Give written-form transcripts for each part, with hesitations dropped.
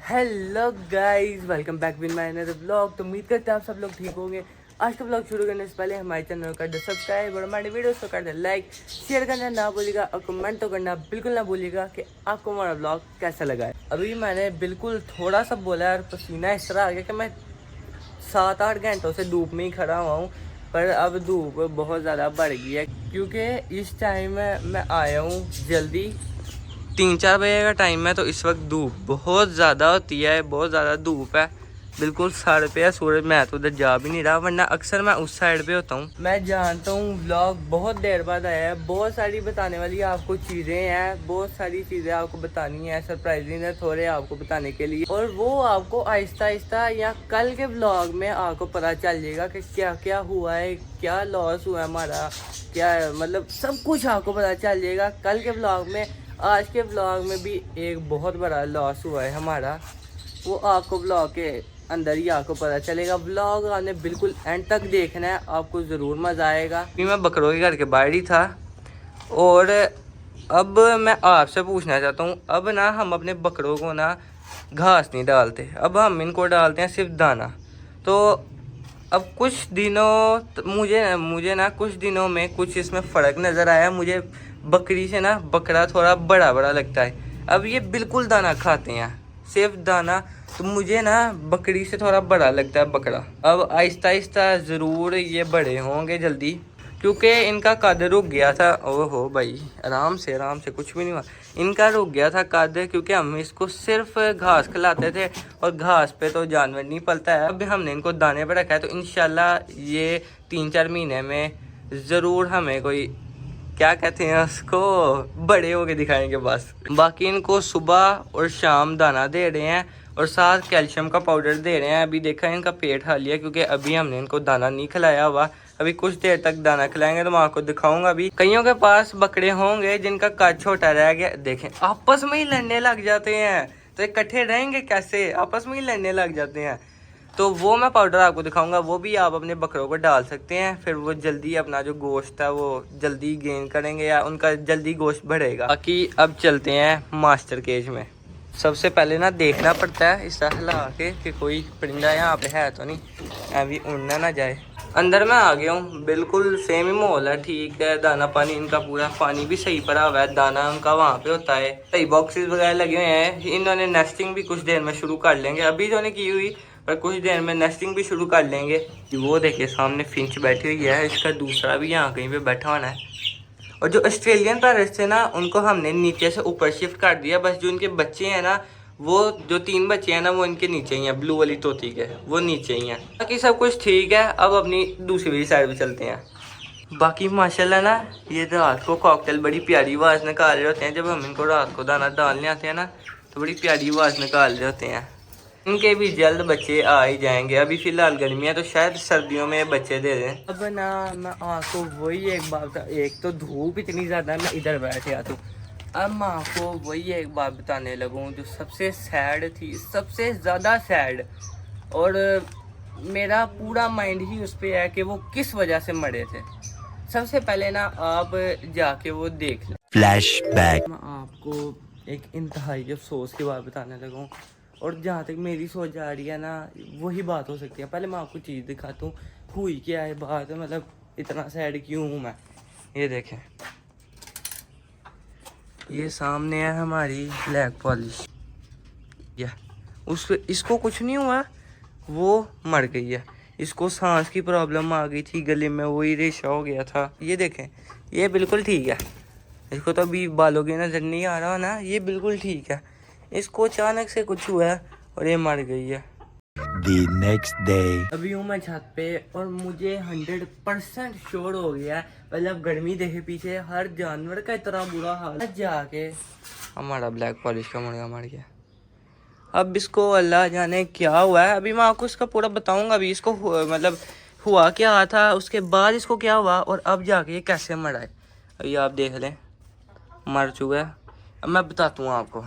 Hello guys, welcome back with my another blog. तो उम्मीद करते हैं आप सब लोग ठीक होंगे। आज का ब्लॉग शुरू करने से पहले हमारे चैनल को कर दो सब्सक्राइब और हमारे वीडियोस को कर दो लाइक, शेयर करना ना भूलिएगा और कमेंट तो करना बिल्कुल ना भूलिएगा कि आपको हमारा ब्लॉग कैसा लगा है। अभी मैंने बिल्कुल थोड़ा सा बोला है और पसीना इस तरह आ गया कि मैं 7-8 घंटों से धूप में ही खड़ा हुआ हूँ। पर अब धूप बहुत ज़्यादा बढ़ गई है क्योंकि इस टाइम में मैं आया हूँ जल्दी। 3-4 बजे का टाइम है तो इस वक्त धूप बहुत ज़्यादा होती है, बहुत ज़्यादा धूप है। बिल्कुल सर पे है सूरज। मैं तो उधर जा भी नहीं रहा, वरना अक्सर मैं उस साइड पे होता हूँ। मैं जानता हूँ व्लॉग बहुत देर बाद आया है, बहुत सारी बताने वाली आपको चीज़ें हैं, बहुत सारी चीज़ें आपको बतानी है, सरप्राइजिंग है थोड़े आपको बताने के लिए। और वो आपको आहिस्ता आहिस्ता या कल के व्लॉग में आपको पता चल जाएगा कि क्या क्या हुआ है, क्या लॉस हुआ है हमारा, क्या है, मतलब सब कुछ आपको पता चल जाएगा कल के व्लॉग में। आज के व्लॉग में भी एक बहुत बड़ा लॉस हुआ है हमारा, वो आपको व्लॉग के अंदर ही आपको पता चलेगा। व्लॉग आपने बिल्कुल एंड तक देखना है, आपको ज़रूर मज़ा आएगा। मैं बकरों के घर के बाहर ही था और अब मैं आपसे पूछना चाहता हूँ, अब ना हम अपने बकरों को ना घास नहीं डालते, अब हम इनको डालते हैं सिर्फ दाना। तो अब कुछ दिनों मुझे मुझे ना कुछ दिनों में कुछ इसमें फ़र्क नज़र आया। मुझे बकरी से ना बकरा थोड़ा बड़ा बड़ा लगता है। अब ये बिल्कुल दाना खाते हैं, सिर्फ दाना। तो मुझे ना बकरी से थोड़ा बड़ा लगता है बकरा। अब आहिस्ता आहिस्ता ज़रूर ये बड़े होंगे जल्दी, क्योंकि इनका कद रुक गया था। ओहो भाई, आराम से कुछ भी नहीं हुआ। इनका रुक गया था कद क्योंकि हम इसको सिर्फ घास खिलाते थे और घास पे तो जानवर नहीं पलता है। अब हमने इनको दाने पे रखा है, तो इंशाल्लाह ये 3-4 महीने में ज़रूर हमें कोई, क्या कहते हैं उसको, बड़े होके दिखाएंगे बस। बाकी इनको सुबह और शाम दाना दे रहे हैं और साथ कैल्शियम का पाउडर दे रहे हैं। अभी देखा है इनका पेट खाली है क्योंकि अभी हमने इनको दाना नहीं खिलाया हुआ। अभी कुछ देर तक दाना खिलाएंगे तो मैं आपको दिखाऊंगा। अभी कईयों के पास बकरे होंगे जिनका कद छोटा रह गया, देखें आपस में ही लड़ने लग जाते हैं, तो इकट्ठे रहेंगे कैसे, आपस में ही लड़ने लग जाते हैं। तो वो मैं पाउडर आपको दिखाऊंगा, वो भी आप अपने बकरों को डाल सकते हैं, फिर वो जल्दी अपना जो गोश्त है वो जल्दी गेन करेंगे या उनका जल्दी गोश्त बढ़ेगा। बाकी अब चलते हैं मास्टर केज में। सबसे पहले ना देखना पड़ता है इस तरह हिला के कि कोई परिंदा यहाँ पे है तो नहीं, अभी उड़ना ना जाए। अंदर मैं आ गया हूँ, बिल्कुल सेम ही माहौल है, ठीक है। दाना पानी इनका पूरा, पानी भी सही भरा हुआ है, दाना उनका वहाँ पे होता है, सही बॉक्सेस वगैरह लगे हुए हैं। इन्होंने नेस्टिंग भी कुछ देर में शुरू कर लेंगे, अभी तो नहीं की हुई पर कुछ देर में नेस्टिंग भी शुरू कर लेंगे। वो देखिए सामने फिंच बैठी हुई है, इसका दूसरा भी यहाँ कहीं पे बैठा होना है। और जो ऑस्ट्रेलियन पैरट्स थे ना, उनको हमने नीचे से ऊपर शिफ्ट कर दिया। बस जो उनके बच्चे हैं ना, वो जो 3 बच्चे हैं ना, वो इनके नीचे ही हैं, ब्लू वाली तोती के, वो नीचे ही हैं। बाकी सब कुछ ठीक है। अब अपनी दूसरी साइड पे चलते हैं। बाकी माशाल्लाह ना, ये रात को कॉकटेल बड़ी प्यारी आवाज़ निकाल रहे होते हैं। जब हम इनको रात को दाना डालने आते हैं ना, तो बड़ी प्यारी आवाज़ निकाल रहे होते हैं। इनके भी जल्द बच्चे आ ही जाएंगे। अभी फ़िलहाल गर्मी है तो शायद सर्दियों में बच्चे दे दें। अब ना मैं आपको वही एक बात, एक तो धूप इतनी ज़्यादा है, मैं इधर बैठ गया तो अब मैं आपको वही एक बात बताने लगूँ जो सबसे सैड थी, सबसे ज़्यादा सैड। और मेरा पूरा माइंड ही उस पर है कि वो किस वजह से मरे थे। सबसे पहले ना आप जाके वो देख लें। फ्लैशबैक। मैं आपको एक इंतहाई अफसोस की बात बताने लगा हूँ, और जहाँ तक मेरी सोच जा रही है ना, वही बात हो सकती है। पहले मैं आपको चीज़ दिखाता हूँ, हुई क्या है बात, मतलब इतना सैड क्यों हूँ मैं। ये देखें, ये सामने है हमारी ब्लैक पॉलिश, या इसको कुछ नहीं हुआ, वो मर गई है। इसको सांस की प्रॉब्लम आ गई थी, गले में वही रेशा हो गया था। ये देखें, ये बिल्कुल ठीक है। इसको तो अभी बालों की नजर नहीं आ रहा ना, ये बिल्कुल ठीक है। इसको अचानक से कुछ हुआ है और ये मर गई है। The next day. अभी हूँ मैं छत पे और मुझे 100% श्योर हो गया है, मतलब गर्मी देखे पीछे हर जानवर का इतना बुरा हाल है। जाके हमारा ब्लैक पॉलिश का मुर्गा मर गया। अब इसको अल्लाह जाने क्या हुआ है, अभी मैं आपको इसका पूरा बताऊंगा। अभी इसको मतलब हुआ क्या था, उसके बाद इसको क्या हुआ और अब जाके ये कैसे मरा है। अभी आप देख लें, मर चुका है। अब मैं बताता हूँ आपको।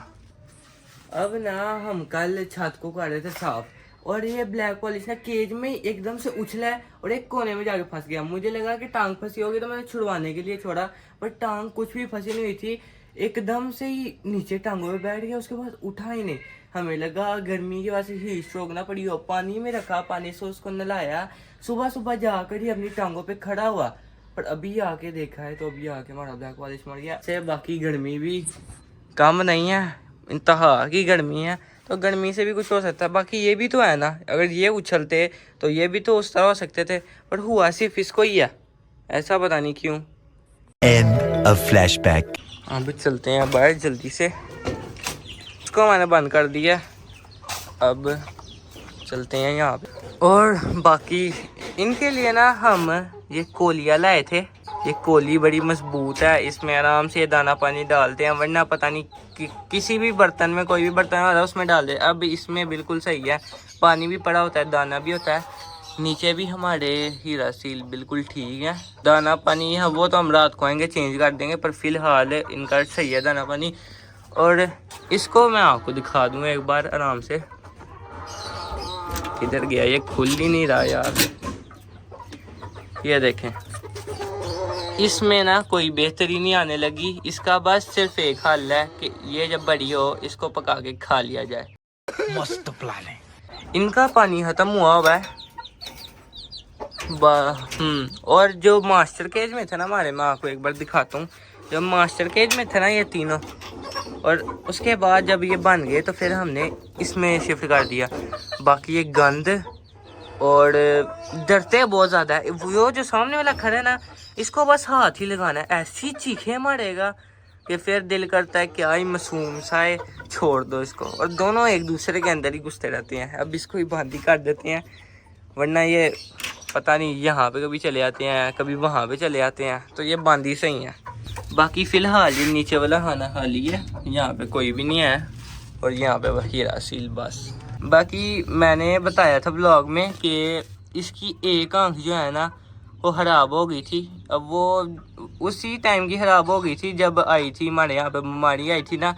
अब ना हम कल छत को कर रहे थे साफ, और ये ब्लैक पॉलिश ना केज में एकदम से उछला है और एक कोने में जाके फंस गया। मुझे लगा कि टांग फंसी होगी तो मैंने छुड़वाने के लिए छोड़ा, पर टांग कुछ भी फंसी नहीं हुई थी। एकदम से ही नीचे टांगों में बैठ गया, उसके बाद उठा ही नहीं। हमें लगा गर्मी की वजह से हीट स्ट्रोक ना पड़ी हो। पानी में रखा, पानी से उसको नहलाया, सुबह सुबह जाकर ही अपनी टांगों पे खड़ा हुआ। पर अभी आके देखा है तो अभी आके हमारा ब्लैक पॉलिश मर गया। से बाकी गर्मी भी कम नहीं है, इंतहा की गर्मी है, तो गर्मी से भी कुछ हो सकता है। बाकी ये भी तो है ना, अगर ये उछलते तो ये भी तो उस तरह हो सकते थे, पर हुआ सिर्फ इसको ही है, ऐसा पता नहीं क्यों। End of flashback. अब चलते हैं बाहर जल्दी से, इसको मैंने बंद कर दिया। अब चलते हैं यहाँ पे। और बाकी इनके लिए ना हम ये कोलियाँ लाए थे। ये कोली बड़ी मजबूत है, इसमें आराम से दाना पानी डालते हैं, वरना पता नहीं किसी भी बर्तन में, कोई भी बर्तन होता है उसमें डाल दे। अब इसमें बिल्कुल सही है, पानी भी पड़ा होता है, दाना भी होता है, नीचे भी हमारे हीरा सील बिल्कुल ठीक है। दाना पानी है वो तो हम रात को आएंगे चेंज कर देंगे, पर फिलहाल इनका सही है दाना पानी। और इसको मैं आपको दिखा दूँगा एक बार आराम से। किधर गया ये, खुल ही नहीं रहा यार। ये देखें, इसमें ना कोई बेहतरी नहीं आने लगी। इसका बस सिर्फ एक हल है कि ये जब बड़ी हो इसको पका के खा लिया जाए। मस्त प्लान है। इनका पानी खत्म हुआ हुआ है। और जो मास्टर केज में थे ना हमारे, मैं आपको एक बार दिखाता हूँ। जब मास्टर केज में थे ना ये तीनों, और उसके बाद जब ये बन गए तो फिर हमने इसमें शिफ्ट कर दिया। बाकी ये गंद और डरते बहुत ज़्यादा है। वो जो सामने वाला खड़ा है ना, इसको बस हाथ ही लगाना है, ऐसी चीखें मारेगा कि फिर दिल करता है क्या ही मासूम सा है, छोड़ दो इसको। और दोनों एक दूसरे के अंदर ही घुसते रहते हैं। अब इसको ही बंदी कर देते हैं, वरना ये पता नहीं यहाँ पे कभी चले आते हैं, कभी वहाँ पे चले आते हैं, तो ये बंदी सही है। बाकी फ़िलहाल ये नीचे वाला खाना खाली है, यहाँ पे कोई भी नहीं है, और यहाँ पे हीरा सील बस। बाकी मैंने बताया था ब्लॉग में कि इसकी एक आंख जो है ना वो ख़राब हो गई थी। अब वो उसी टाइम की ख़राब हो गई थी जब आई थी हमारे यहाँ पे बीमारी आई थी ना,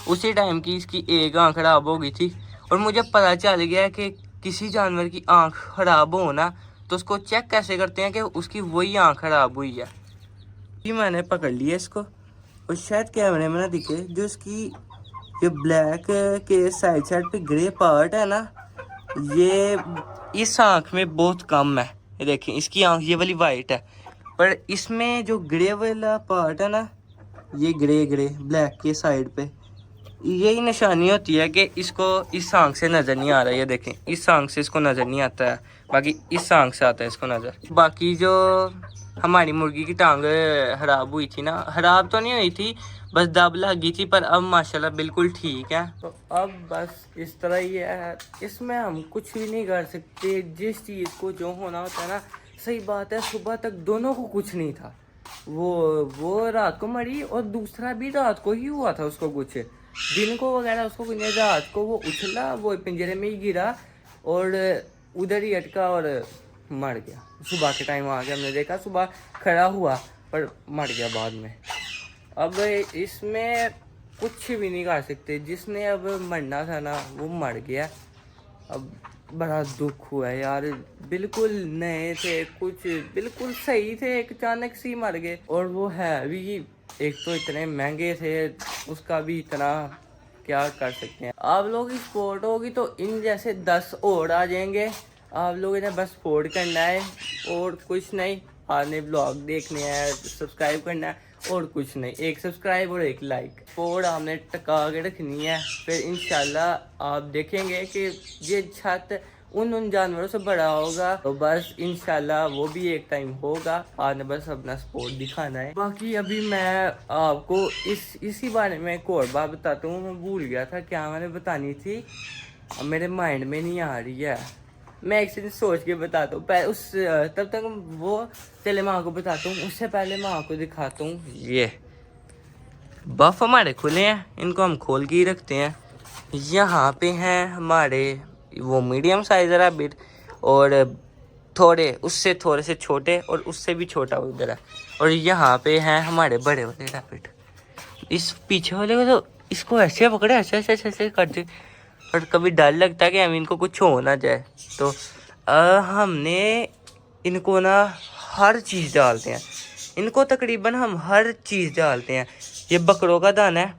उसी टाइम की इसकी एक आंख ख़राब हो गई थी। और मुझे पता चल गया कि किसी जानवर की आंख ख़राब हो ना तो उसको चेक कैसे करते हैं कि उसकी वही आंख ख़राब हुई है। कि मैंने पकड़ लिया इसको, और शायद कैमरे में ना दिखे, जो इसकी ये ब्लैक के साइड साइड पे ग्रे पार्ट है ना, ये इस आँख में बहुत कम है। ये देखें, इसकी आँख ये वाली वाइट है, पर इसमें जो ग्रे वाला पार्ट है ना, ये ग्रे ग्रे ब्लैक के साइड पे, यही निशानी होती है कि इसको इस आँख से नज़र नहीं आ रहा है। ये देखें, इस आँख से इसको नज़र नहीं आता है, बाकी इस आँख से आता है इसको नज़र। बाकी जो हमारी मुर्गी की टांग ख़राब हुई थी ना, ख़राब तो नहीं हुई थी, बस दब लगी थी, पर अब माशाल्लाह बिल्कुल ठीक है। तो अब बस इस तरह ही है, इसमें हम कुछ भी नहीं कर सकते। जिस चीज़ को जो होना होता है ना, सही बात है, सुबह तक दोनों को कुछ नहीं था। वो रात को मरी, और दूसरा भी रात को ही हुआ था उसको कुछ, दिन को वगैरह उसको कुछ नहीं, रात को वो उछला, वो पिंजरे में ही गिरा और उधर ही अटका और मर गया। सुबह के टाइम आ गया, हमने देखा, सुबह खड़ा हुआ पर मर गया बाद में। अब इसमें कुछ भी नहीं कर सकते, जिसने अब मरना था ना वो मर गया। अब बड़ा दुख हुआ यार, बिल्कुल नए थे, कुछ बिल्कुल सही थे, एक अचानक से मर गए। और वो है भी, एक तो इतने महंगे थे, उसका भी इतना, क्या कर सकते हैं। आप लोग की सपोर्ट होगी तो इन जैसे 10 और आ जाएंगे। आप लोगों ने बस सपोर्ट करना है और कुछ नहीं, आने ब्लॉग देखने हैं, सब्सक्राइब करना है और कुछ नहीं, एक सब्सक्राइब और एक लाइक। सपोर्ट हमने टका के रखनी है, फिर इंशाल्लाह आप देखेंगे कि ये छत उन जानवरों से बड़ा होगा, तो बस इंशाल्लाह वो भी एक टाइम होगा। आपने बस अपना सपोर्ट दिखाना है। बाकी अभी मैं आपको इसी बारे में एक और बात बताता हूँ, मैं भूल गया था क्या मैंने बतानी थी, अब मेरे माइंड में नहीं आ रही है। मैं एक चीज़ सोच के बताता हूँ, तब तक वो चले मैं आपको बताता हूँ। उससे पहले मैं आपको दिखाता हूँ, ये बफ हमारे खुले हैं, इनको हम खोल के ही रखते हैं। यहाँ पे हैं हमारे वो मीडियम साइज़ रैबिट, और उससे थोड़े से छोटे, और उससे भी छोटा उधर है, और यहाँ पे हैं हमारे बड़े वाले रैबिट। इस पीछे वाले को तो इसको ऐसे पकड़े, ऐसे ऐसे ऐसे ऐसे करते, और कभी डर लगता है कि हम इनको कुछ हो ना जाए, तो हमने इनको ना हर चीज़ डालते हैं, इनको तकरीबन हम हर चीज़ डालते हैं। ये बकरों का दाना है,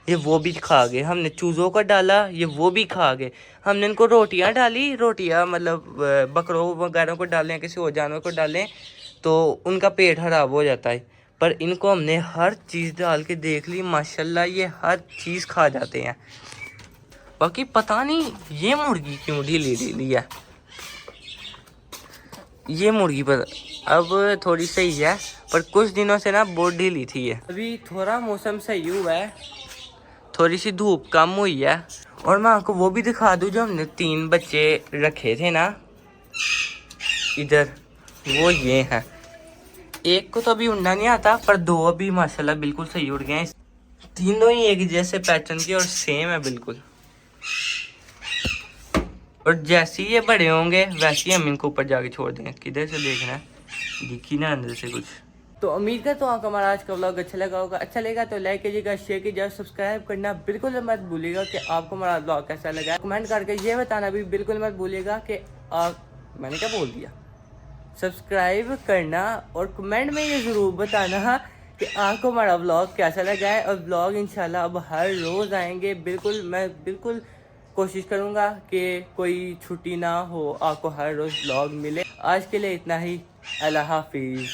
ये वो भी खा गए। हमने चूज़ों का डाला, ये वो भी खा गए। हमने इनको रोटियां डाली, रोटियां मतलब बकरों वगैरह को डालें, किसी और जानवर को डालें तो उनका पेट खराब हो जाता है। पर इनको हमने हर चीज़ डाल के देख ली, माशाल्लाह ये हर चीज़ खा जाते हैं। बाकी पता नहीं ये मुर्गी क्यों ढीली ढीली है। ये मुर्गी पर अब थोड़ी सही है, पर कुछ दिनों से ना बहुत ढीली थी ये। अभी थोड़ा मौसम सही हुआ है, थोड़ी सी धूप कम हुई है। और मैं आपको वो भी दिखा दूं, जो हमने 3 बच्चे रखे थे ना इधर, वो ये हैं। एक को तो अभी उड़ना नहीं आता, पर 2 अभी माशाल्लाह बिल्कुल सही उड़ गए हैं। तीनों ही एक जैसे पैटर्न के और सेम है बिल्कुल। और जैसे ही ये बड़े होंगे वैसे ही हम इनको ऊपर जाके छोड़ देंगे। किधर से देखना है, दिखी ना अंदर से कुछ। तो उम्मीद करता हूँ आपको हमारा आज का व्लॉग अच्छा लगा होगा। अच्छा लगा तो लाइक कीजिएगा, शेयर कीजिएगा, सब्सक्राइब करना बिल्कुल मत भूलिएगा कि आपको हमारा व्लॉग कैसा लगा। कमेंट करके ये बताना भी बिल्कुल मत भूलिएगा कि मैंने क्या बोल दिया। सब्सक्राइब करना और कमेंट में ये ज़रूर बताना कि आपको हमारा व्लॉग कैसा लगा है। और व्लॉग इंशाल्लाह अब हर रोज़ आएंगे। मैं बिल्कुल कोशिश करूँगा कि कोई छुट्टी ना हो, आपको हर रोज़ व्लॉग मिले। आज के लिए इतना ही। अल्लाह हाफिज़।